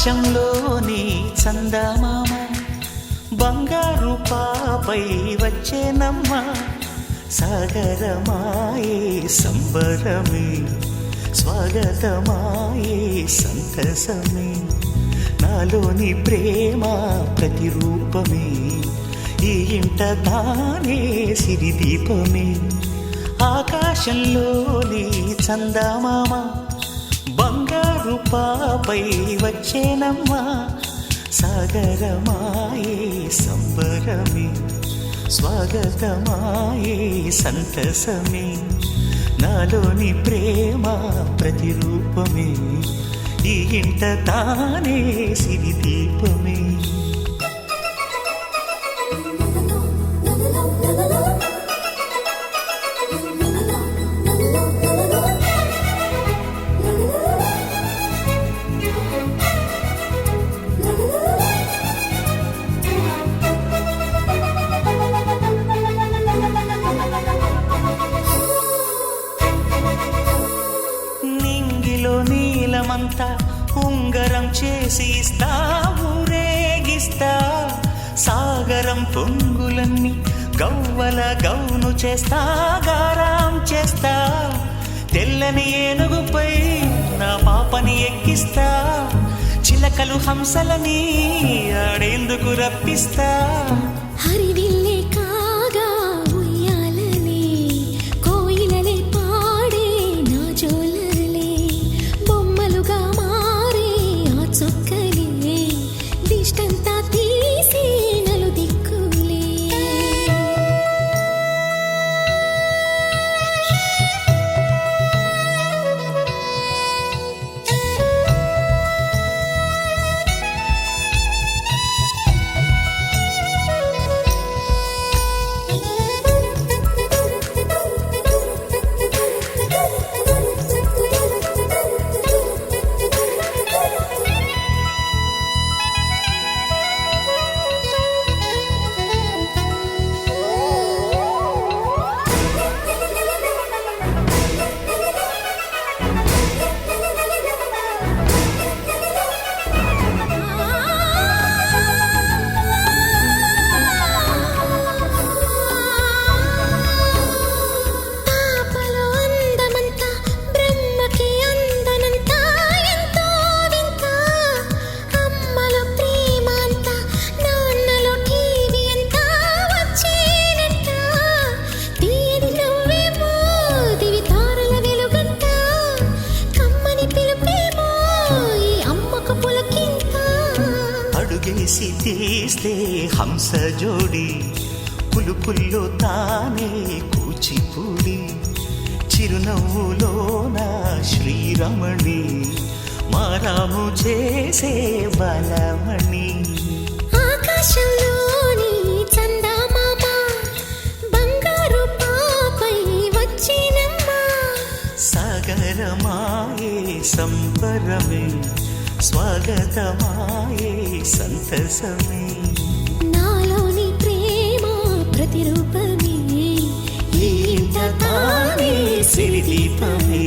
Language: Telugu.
ఆకాశంలోని చందమామ బంగారు పాపై వచ్చేనమ్మ సాగరమాయే సంబరమే స్వాగతమాయే సంతసమే నాలోని ప్రేమ ప్రతిరూపమే ఈ ఇంట తానే సిరిదీపమే ఆకాశంలోని చందమామ బంగారు పాపై వచ్చేనమ్మా సాగరమాయే సంబరమే స్వాగతమాయే సంతసమే నాలోని ప్రేమ ప్రతిరూపమే ఈ ఇంట తానే సిరిదీపమే నీలమంతా ఉంగరం చేసి ఇస్తా ఊరేగిస్తా సాగరం పొంగులన్నీ గవ్వల గౌను చేస్తా గారాం చేస్తా తెల్లని ఏనుగుపై నా పాపని ఎక్కిస్తా చిలకలు హంసలని ఆడేందుకు రప్పిస్తా హరివిల్లే కాగా ఉయ్యాలనే కోయిలలే పాడే నా జోలలే బొమ్మలుగా మారే ఆ చొక్కలే దిష్టంతా తీసి నలు దిక్కులే అడుగేసి తీస్తే హంస జోడి పులుపుల్లో తానే కూచిపూడి చిరునవ్వులోన శ్రీరమణి మారాము చేసే బలమణి ఆకాశంలోని చందమామ బంగారు పాపై వచ్చినమ్మా సాగరమాయే సంబరమే స్వాగతమాయే సంతసమే నాలోని ప్రేమ ప్రతిరూపమే ఈ ఇంట తానే సిరిదీపమే